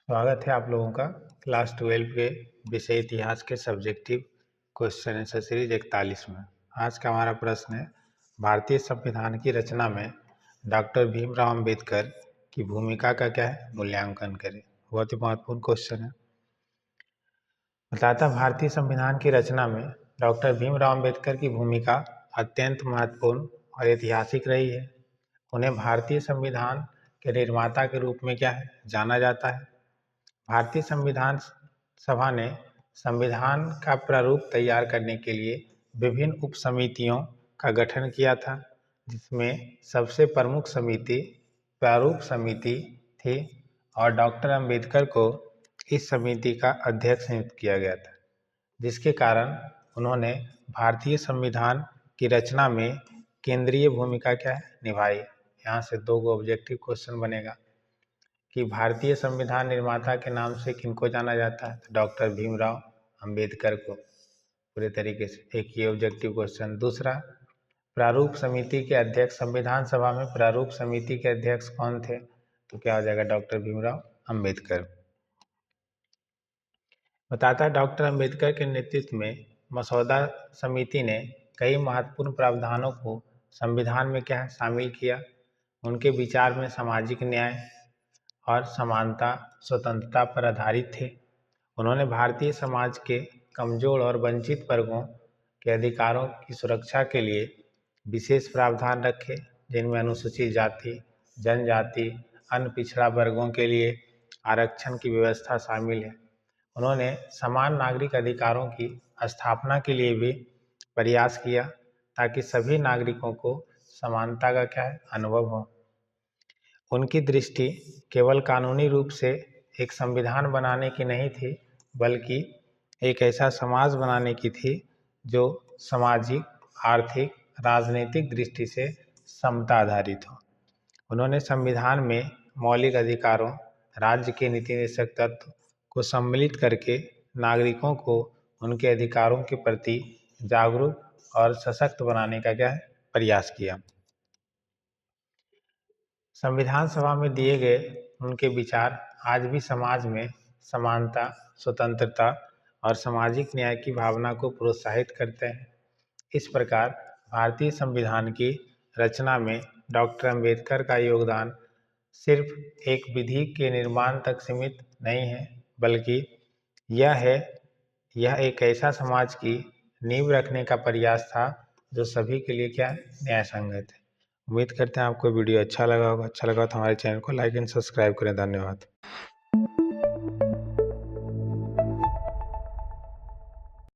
स्वागत है आप लोगों का क्लास 12 के विषय इतिहास के सब्जेक्टिव क्वेश्चन आंसर सीरीज 41 में। आज का हमारा प्रश्न है, भारतीय संविधान की रचना में डॉक्टर भीमराव अंबेडकर की भूमिका का क्या है मूल्यांकन करें। बहुत ही महत्वपूर्ण क्वेश्चन है। बताता भारतीय संविधान की रचना में डॉक्टर भीमराव अंबेडकर की भूमिका अत्यंत महत्वपूर्ण और ऐतिहासिक रही है। उन्हें भारतीय संविधान के निर्माता के रूप में क्या है जाना जाता है। भारतीय संविधान सभा ने संविधान का प्रारूप तैयार करने के लिए विभिन्न उप समितियों का गठन किया था, जिसमें सबसे प्रमुख समिति प्रारूप समिति थी और डॉक्टर अंबेडकर को इस समिति का अध्यक्ष नियुक्त किया गया था, जिसके कारण उन्होंने भारतीय संविधान की रचना में केंद्रीय भूमिका क्या है निभाई। यहाँ से दो ऑब्जेक्टिव क्वेश्चन बनेगा कि भारतीय संविधान निर्माता के नाम से किनको जाना जाता है, तो डॉक्टर भीमराव अंबेडकर को पूरे तरीके से। एक ये ऑब्जेक्टिव क्वेश्चन। दूसरा, प्रारूप समिति के अध्यक्ष, संविधान सभा में प्रारूप समिति के अध्यक्ष कौन थे, तो क्या हो जाएगा डॉक्टर भीमराव अंबेडकर। बताता डॉक्टर अंबेडकर के नेतृत्व में मसौदा समिति ने कई महत्वपूर्ण प्रावधानों को संविधान में क्या है शामिल किया। उनके विचार में सामाजिक न्याय और समानता स्वतंत्रता पर आधारित थे। उन्होंने भारतीय समाज के कमजोर और वंचित वर्गों के अधिकारों की सुरक्षा के लिए विशेष प्रावधान रखे, जिनमें अनुसूचित जाति, जनजाति, अन्य पिछड़ा वर्गों के लिए आरक्षण की व्यवस्था शामिल है। उन्होंने समान नागरिक अधिकारों की स्थापना के लिए भी प्रयास किया, ताकि सभी नागरिकों को समानता का क्या है अनुभव हो। उनकी दृष्टि केवल कानूनी रूप से एक संविधान बनाने की नहीं थी, बल्कि एक ऐसा समाज बनाने की थी जो सामाजिक, आर्थिक, राजनीतिक दृष्टि से समता आधारित हो। उन्होंने संविधान में मौलिक अधिकारों, राज्य के नीति निषेध तत्व को सम्मिलित करके नागरिकों को उनके अधिकारों के प्रति जागरूक और सशक्त बनाने का क्या है प्रयास किया। संविधान सभा में दिए गए उनके विचार आज भी समाज में समानता, स्वतंत्रता और सामाजिक न्याय की भावना को प्रोत्साहित करते हैं। इस प्रकार भारतीय संविधान की रचना में डॉक्टर अंबेडकर का योगदान सिर्फ एक विधि के निर्माण तक सीमित नहीं है, बल्कि यह एक ऐसा समाज की नींव रखने का प्रयास था जो सभी के लिए क्या न्याय संगत है। उम्मीद करते हैं आपको वीडियो अच्छा लगा होगा। अच्छा लगा तो हमारे चैनल को लाइक एंड सब्सक्राइब करें। धन्यवाद।